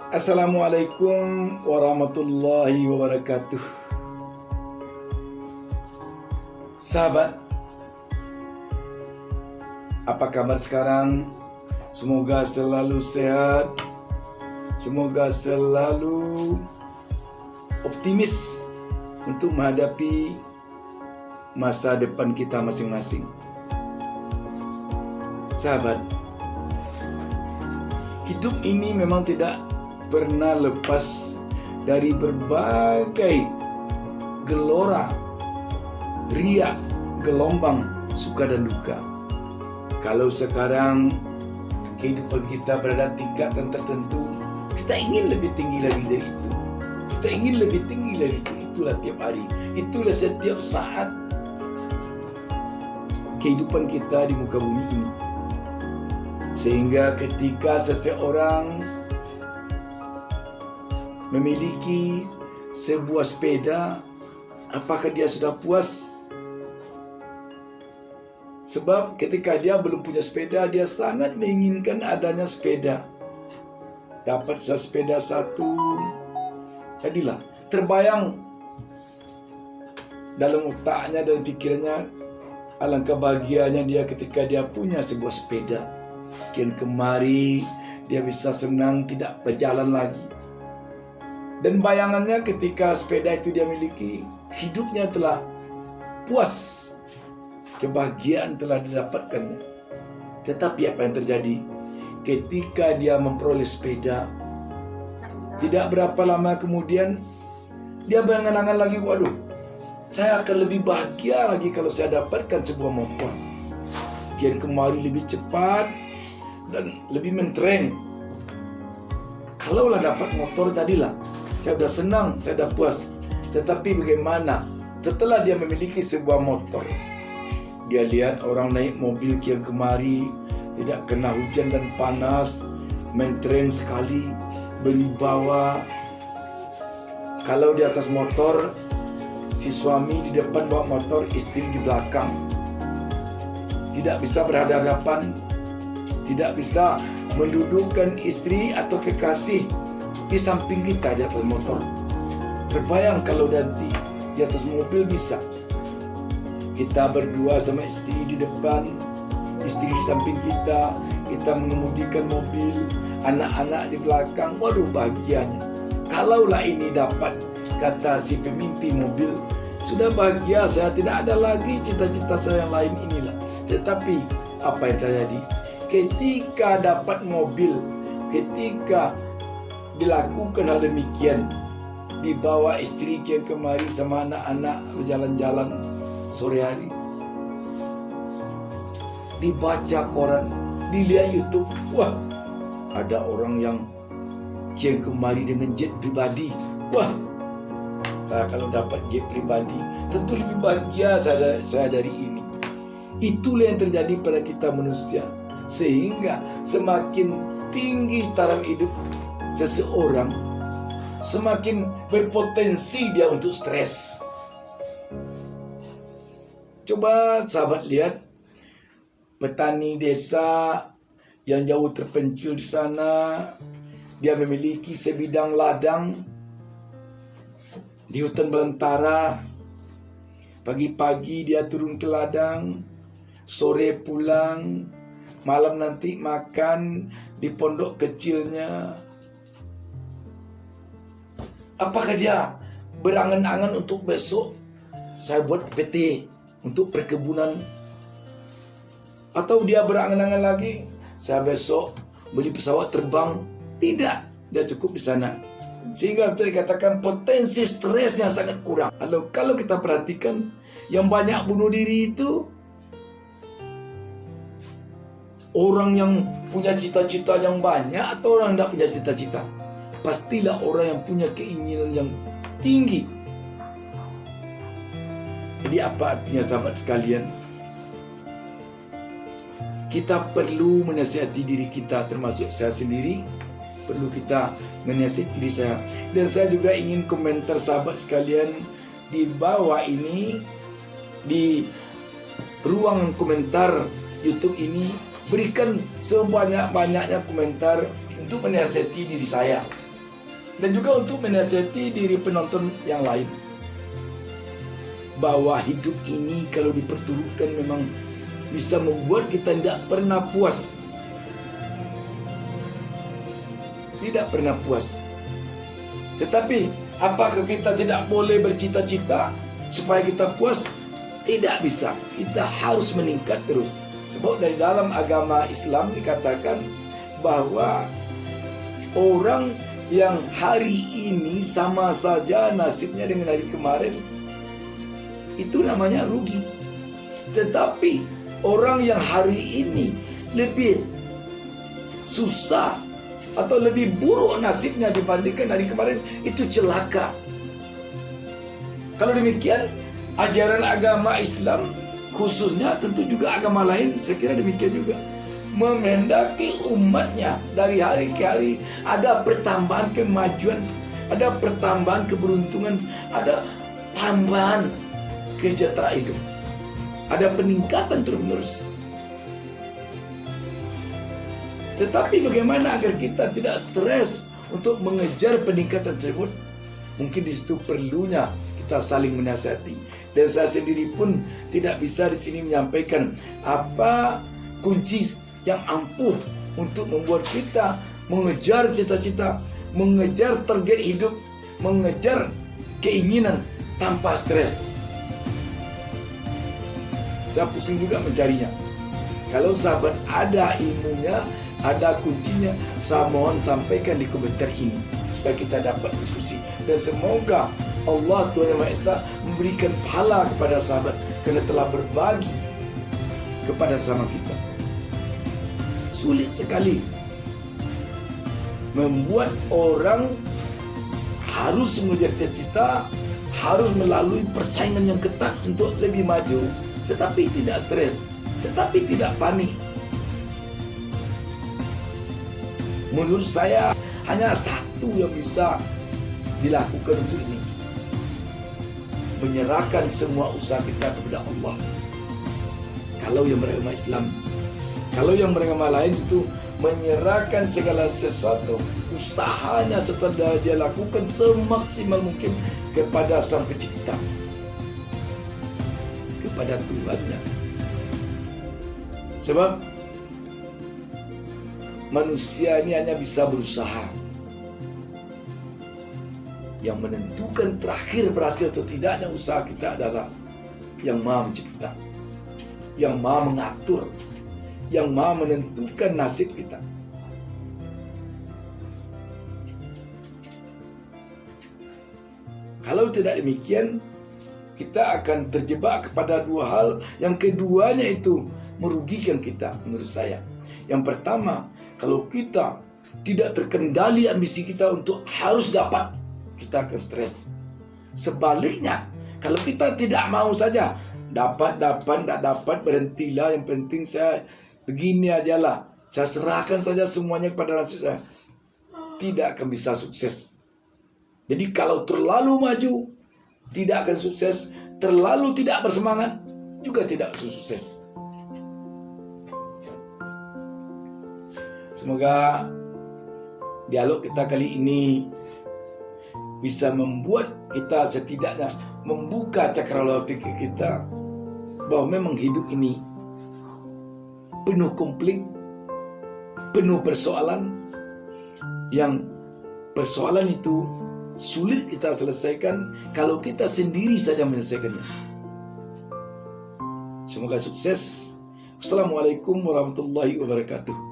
Assalamualaikum warahmatullahi wabarakatuh. Sahabat, apa kabar sekarang? Semoga selalu sehat, semoga selalu optimis untuk menghadapi masa depan kita masing-masing. Sahabat, hidup ini memang tidak pernah lepas dari berbagai gelora, riak, gelombang, suka dan duka. Kalau sekarang kehidupan kita berada tingkat yang tertentu, kita ingin lebih tinggi lagi dari itu. Kita ingin lebih tinggi dari itu. Itulah tiap hari, itulah setiap saat kehidupan kita di muka bumi ini. Sehingga ketika seseorang memiliki sebuah sepeda, apakah dia sudah puas? Sebab ketika dia belum punya sepeda, dia sangat menginginkan adanya sepeda. Dapat sepeda satu, jadilah terbayang dalam otaknya dan pikirannya, alangkah bahagianya dia ketika dia punya sebuah sepeda. Kian kemari dia bisa senang tidak berjalan lagi. Dan bayangannya ketika sepeda itu dia miliki, hidupnya telah puas, kebahagiaan telah didapatkannya. Tetapi apa yang terjadi ketika dia memperoleh sepeda? Tidak berapa lama kemudian dia berangan-angan lagi, waduh, saya akan lebih bahagia lagi kalau saya dapatkan sebuah motor. Kian kemari lebih cepat dan lebih mentereng. Kalaulah dapat motor tadilah, saya sudah senang, saya sudah puas. Tetapi bagaimana setelah dia memiliki sebuah motor? Dia lihat orang naik mobil kian kemari, tidak kena hujan dan panas, mentereng sekali, berwibawa. Kalau di atas motor, si suami di depan bawa motor, istri di belakang. Tidak bisa berhadapan, tidak bisa mendudukkan istri atau kekasih di samping kita di atas motor. Terbayang kalau nanti di atas mobil bisa. Kita berdua sama istri di depan, istri di samping kita, kita mengemudikan mobil, anak-anak di belakang. Waduh, bahagianya. Kalaulah ini dapat, kata si pemimpin mobil, sudah bahagia, saya tidak ada lagi cita-cita saya yang lain inilah. Tetapi apa yang terjadi? Ketika dapat mobil, ketika dilakukan hal demikian, dibawa istri yang kemari sama anak-anak berjalan-jalan sore hari, dibaca koran, dilihat YouTube, wah, ada orang yang kemari dengan jet pribadi. Wah, saya kalau dapat jet pribadi tentu lebih bahagia saya dari ini. Itulah yang terjadi pada kita manusia. Sehingga semakin tinggi taraf hidup seseorang, semakin berpotensi dia untuk stres. Coba sahabat lihat petani desa yang jauh terpencil di sana, dia memiliki sebidang ladang di hutan belantara. Pagi-pagi dia turun ke ladang, sore pulang, malam nanti makan di pondok kecilnya. Apakah dia berangan-angan untuk besok saya buat PT untuk perkebunan? Atau dia berangan-angan lagi, saya besok beli pesawat terbang? Tidak, dia cukup di sana. Sehingga dikatakan potensi stresnya sangat kurang. Kalau kita perhatikan, yang banyak bunuh diri itu orang yang punya cita-cita yang banyak atau orang yang tidak punya cita-cita? Pastilah orang yang punya keinginan yang tinggi. Jadi apa artinya sahabat sekalian? Kita perlu menasihati diri kita, termasuk saya sendiri. Perlu kita menasihati diri saya. Dan saya juga ingin komentar sahabat sekalian di bawah ini, di ruang komentar YouTube ini. Berikan sebanyak-banyaknya komentar untuk menasihati diri saya. Dan juga untuk menasihati diri penonton yang lain, bahwa hidup ini kalau diperturutkan memang bisa membuat kita tidak pernah puas. Tidak pernah puas. Tetapi apakah kita tidak boleh bercita-cita supaya kita puas? Tidak bisa. Kita harus meningkat terus. Sebab dari dalam agama Islam dikatakan bahwa orang yang hari ini sama saja nasibnya dengan hari kemarin, itu namanya rugi. Tetapi orang yang hari ini lebih susah atau lebih buruk nasibnya dibandingkan hari kemarin, itu celaka. Kalau demikian, ajaran agama Islam, khususnya tentu juga agama lain, saya kira demikian juga, menghendaki umatnya dari hari ke hari ada pertambahan kemajuan, ada pertambahan keberuntungan, ada tambahan kesejahteraan hidup, ada peningkatan terus-menerus. Tetapi bagaimana agar kita tidak stres untuk mengejar peningkatan tersebut? Mungkin di situ perlunya kita saling menasihati. Dan saya sendiri pun tidak bisa di sini menyampaikan apa kunci yang ampuh untuk membuat kita mengejar cita-cita, mengejar target hidup, mengejar keinginan tanpa stres. Saya pusing juga mencarinya. Kalau sahabat ada ilmunya, ada kuncinya, saya mohon sampaikan di komentar ini supaya kita dapat diskusi. Dan semoga Allah Tuhan Yang Maha Esa memberikan pahala kepada sahabat kerana telah berbagi kepada sama kita. Sulit sekali membuat orang harus mengejar cita-cita, harus melalui persaingan yang ketat untuk lebih maju, tetapi tidak stres, tetapi tidak panik. Menurut saya hanya satu yang bisa dilakukan untuk ini: menyerahkan semua usaha kita kepada Allah. Kalau yang beragama Islam, kalau yang beragama lain itu menyerahkan segala sesuatu, usahanya setelah dia lakukan semaksimal mungkin kepada Sang Pencipta, kepada Tuhannya. Sebab manusia ini hanya bisa berusaha. Yang menentukan terakhir berhasil atau tidaknya usaha kita adalah Yang Maha Mencipta, Yang Maha Mengatur, Yang Maha menentukan nasib kita. Kalau tidak demikian, kita akan terjebak kepada dua hal. Yang keduanya itu merugikan kita menurut saya. Yang pertama, kalau kita tidak terkendali ambisi kita untuk harus dapat, kita akan stres. Sebaliknya, kalau kita tidak mau saja dapat, tak dapat, berhentilah, yang penting saya begini ajalah, saya serahkan saja semuanya kepada nasib saya, tidak akan bisa sukses. Jadi kalau terlalu maju, tidak akan sukses. Terlalu tidak bersemangat, juga tidak sukses. Semoga dialog kita kali ini bisa membuat kita setidaknya membuka cakrawala pikir kita bahwa memang hidup ini penuh konflik, penuh persoalan, yang persoalan itu sulit kita selesaikan kalau kita sendiri saja menyelesaikannya. Semoga sukses. Wassalamualaikum warahmatullahi wabarakatuh.